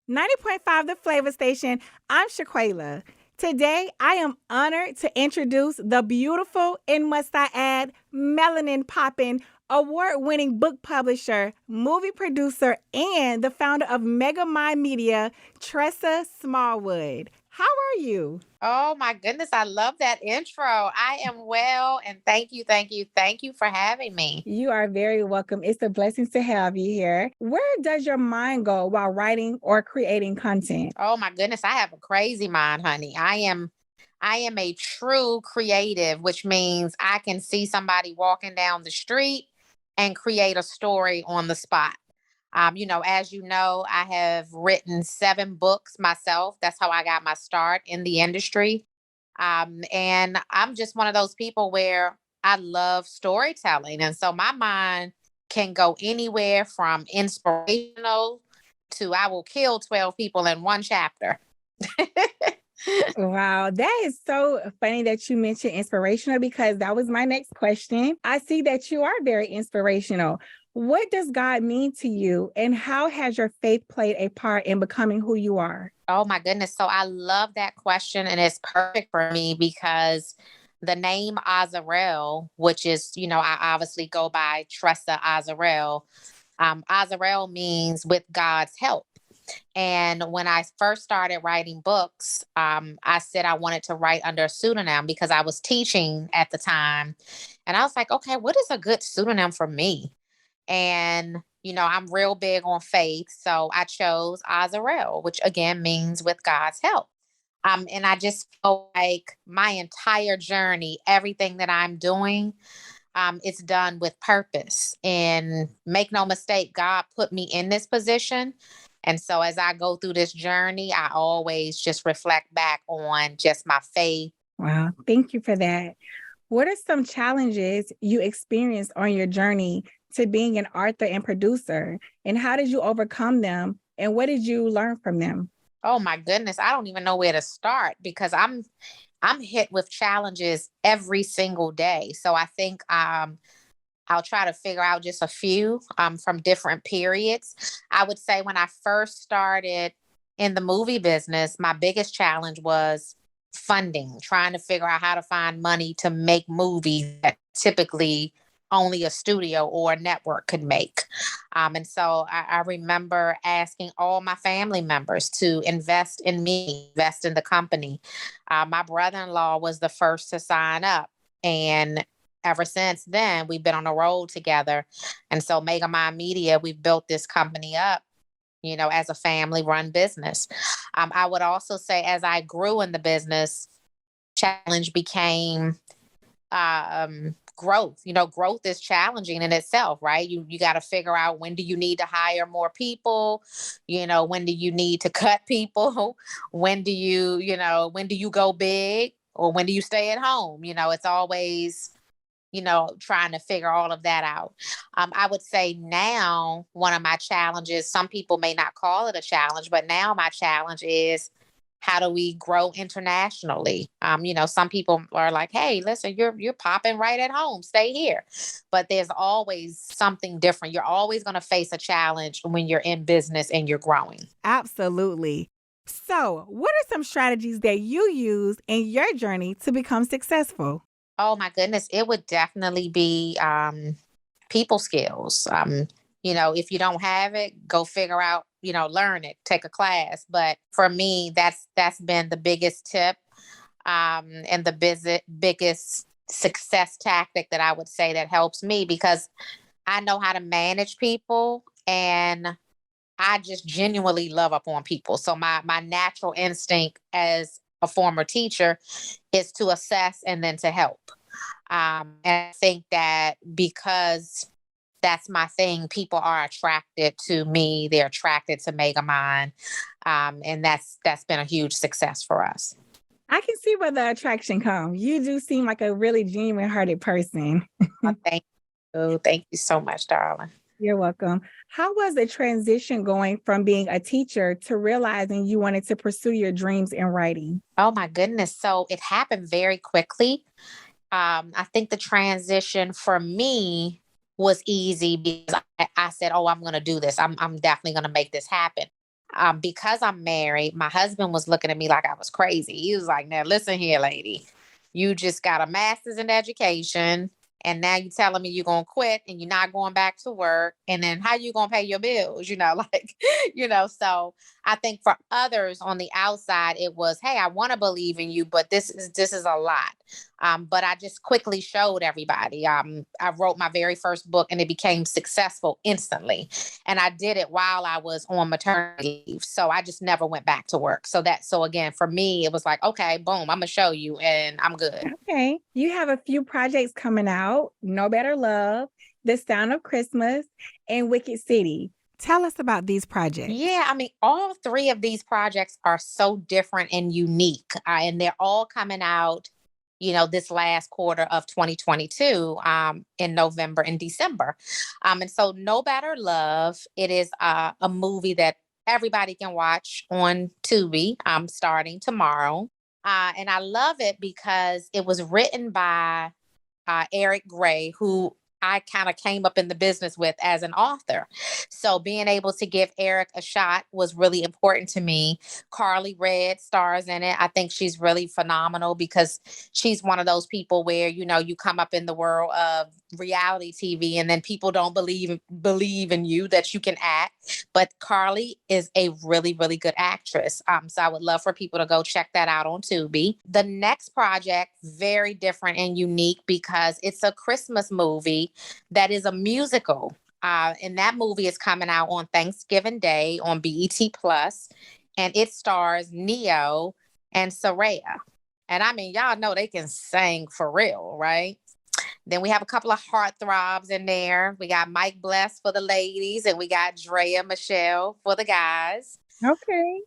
90.5 The Flava Station. I'm Shaquela. Today, I am honored to introduce the beautiful, and must I add, melanin popping, award-winning book publisher, movie producer, and the founder of Mega Mind Media, Tressa Smallwood. How are you? Oh my goodness, I love that intro. I am well, and thank you for having me. You are very welcome. It's a blessing to have you here. Where does your mind go while writing or creating content? Oh my goodness, I have a crazy mind, honey. I am a true creative, which means I can see somebody walking down the street and create a story on the spot. As you know, I have written 7 books myself. That's how I got my start in the industry. And I'm just one of those people where I love storytelling. And so my mind can go anywhere from inspirational to I will kill 12 people in one chapter. Wow, that is so funny that you mentioned inspirational because that was my next question. I see that you are very inspirational. What does God mean to you, and how has your faith played a part in becoming who you are? Oh my goodness. So I love that question. And it's perfect for me because the name Azarel, which is, I obviously go by Tressa Azarel. Azarel means with God's help. And when I first started writing books, I said I wanted to write under a pseudonym because I was teaching at the time. And I was like, okay, what is a good pseudonym for me? And, I'm real big on faith. So I chose Azarel, which again means with God's help. And I just feel like my entire journey, everything that I'm doing, it's done with purpose. And make no mistake, God put me in this position. And so as I go through this journey, I always just reflect back on just my faith. Wow, thank you for that. What are some challenges you experienced on your journey to being an author and producer? And how did you overcome them? And what did you learn from them? Oh my goodness, I don't even know where to start because I'm hit with challenges every single day. So I think I'll try to figure out just a few from different periods. I would say when I first started in the movie business, my biggest challenge was funding, trying to figure out how to find money to make movies that typically only a studio or a network could make. And so I remember asking all my family members to invest in me, invest in the company. My brother in law was the first to sign up. And ever since then, we've been on the road together. And so Mega Mind Media, we've built this company up, as a family run business. I would also say as I grew in the business, challenge became growth. Growth is challenging in itself, right? You got to figure out, when do you need to hire more people? When do you need to cut people? When do you go big, or when do you stay at home? It's always trying to figure all of that out. I would say now one of my challenges, some people may not call it a challenge, but now my challenge is, how do we grow internationally? Some people are like, "Hey, listen, you're popping right at home. Stay here." But there's always something different. You're always going to face a challenge when you're in business and you're growing. Absolutely. So, what are some strategies that you use in your journey to become successful? Oh my goodness, it would definitely be people skills. If you don't have it, go figure out, learn it, take a class. But for me, that's been the biggest tip, and the biggest success tactic that I would say that helps me, because I know how to manage people, and I just genuinely love up on people. So my natural instinct as a former teacher is to assess and then to help. And I think that because that's my thing, people are attracted to me. They're attracted to Megamind. And that's been a huge success for us. I can see where the attraction comes. You do seem like a really genuine hearted person. Oh, thank you. Thank you so much, darling. You're welcome. How was the transition going from being a teacher to realizing you wanted to pursue your dreams in writing? Oh my goodness. So it happened very quickly. I think the transition for me was easy because I said, "Oh, I'm going to do this. I'm definitely going to make this happen." because I'm married, my husband was looking at me like I was crazy. He was like, now listen here, lady, you just got a master's in education. And now you telling me you're going to quit and you're not going back to work. And then how you going to pay your bills? Like, so I think for others on the outside, it was, hey, I want to believe in you, but this is a lot. But I just quickly showed everybody. I wrote my very first book and it became successful instantly. And I did it while I was on maternity leave. So I just never went back to work. So again, for me, it was like, okay, boom, I'm going to show you and I'm good. Okay. You have a few projects coming out: No Better Love, The Sound of Christmas, and Wicked City. Tell us about these projects. Yeah, I mean, all three of these projects are so different and unique, and they're all coming out, this last quarter of 2022, in November and December. And so No Better Love, it is a movie that everybody can watch on Tubi, starting tomorrow. And I love it because it was written by Eric Gray, who I kind of came up in the business with as an author. So being able to give Eric a shot was really important to me. Carly Red stars in it. I think she's really phenomenal because she's one of those people where, you come up in the world of reality TV and then people don't believe in you that you can act. But Carly is a really, really good actress. So I would love for people to go check that out on Tubi. The next project, very different and unique because it's a Christmas movie that is a musical. And that movie is coming out on Thanksgiving Day on BET Plus, and it stars Neo and Soraya. And I mean, y'all know they can sing for real, right? Then we have a couple of heartthrobs in there. We got Mike Bless for the ladies, and we got Drea Michelle for the guys. Okay.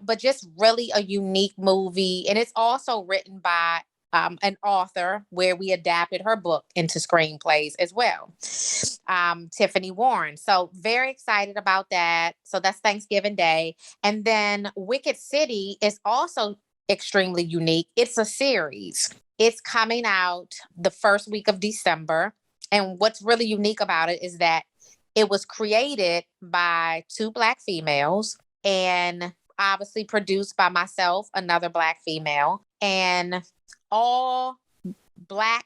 But just really a unique movie. And it's also written by an author where we adapted her book into screenplays as well. Tiffany Warren. So very excited about that. So that's Thanksgiving Day. And then Wicked City is also extremely unique. It's a series. It's coming out the first week of December. And what's really unique about it is that it was created by two Black females and obviously produced by myself, another Black female, and all Black,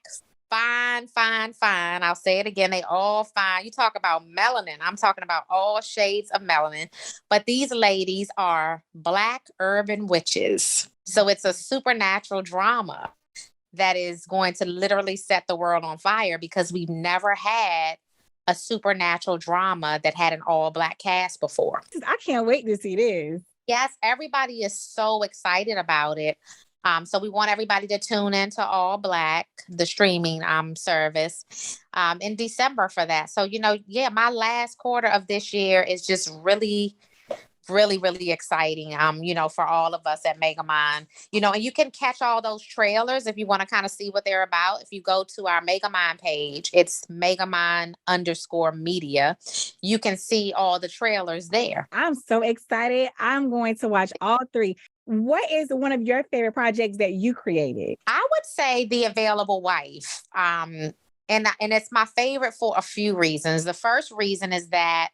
fine. I'll say it again. They all fine. You talk about melanin. I'm talking about all shades of melanin. But these ladies are Black urban witches. So it's a supernatural drama that is going to literally set the world on fire because we've never had a supernatural drama that had an all Black cast before. I can't wait to see this. Yes, everybody is so excited about it. So we want everybody to tune into All Black, the streaming service, in December for that. So, my last quarter of this year is just really, really, really exciting, for all of us at Megamind, and you can catch all those trailers if you want to kind of see what they're about. If you go to our Megamind page, it's Megamind_media. You can see all the trailers there. I'm so excited. I'm going to watch all three. What is one of your favorite projects that you created? I would say The Available Wife. And it's my favorite for a few reasons. The first reason is that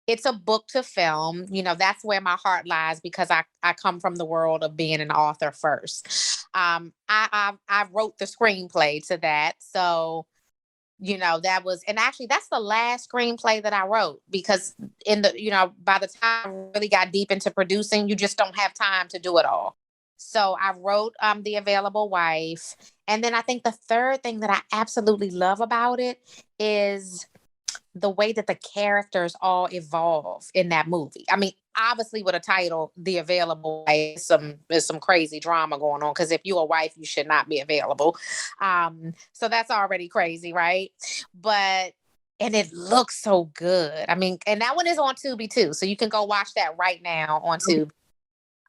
it's a book to film. That's where my heart lies because I come from the world of being an author first. I wrote the screenplay to that. So, that was, and actually that's the last screenplay that I wrote because by the time I really got deep into producing, you just don't have time to do it all. So I wrote The Available Wife. And then I think the third thing that I absolutely love about it is the way that the characters all evolve in that movie. I mean, obviously with a title, The Available Wife, there's some crazy drama going on because if you're a wife, you should not be available. So that's already crazy, right? And it looks so good. I mean, and that one is on Tubi too. So you can go watch that right now on Tubi.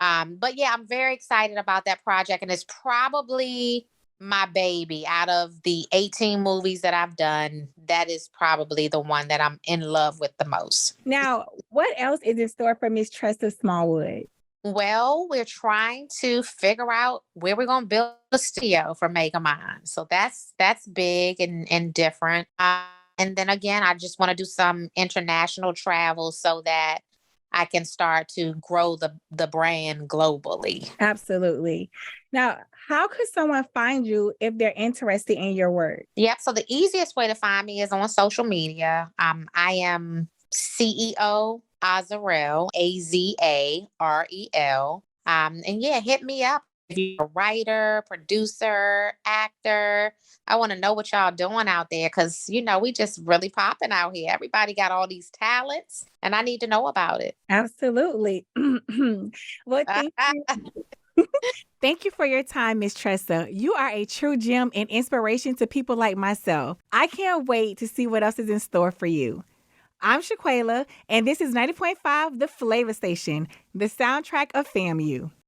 But yeah, I'm very excited about that project. And it's probably my baby. Out of the 18 movies that I've done, that is probably the one that I'm in love with the most. Now, what else is in store for Miss Tressa Smallwood? Well, we're trying to figure out where we're going to build a studio for Megamind. So that's big and different. And then again, I just want to do some international travel so that I can start to grow the brand globally. Absolutely. Now, how could someone find you if they're interested in your work? Yep. So the easiest way to find me is on social media. I am CEO Azarel, Azarel. And yeah, hit me up if you're a writer, producer, actor. I want to know what y'all doing out there because, we just really popping out here. Everybody got all these talents and I need to know about it. Absolutely. Well, thank you. Thank you for your time, Miss Tressa. You are a true gem and inspiration to people like myself. I can't wait to see what else is in store for you. I'm Shaquela, and this is 90.5 The Flava Station, the soundtrack of FAMU.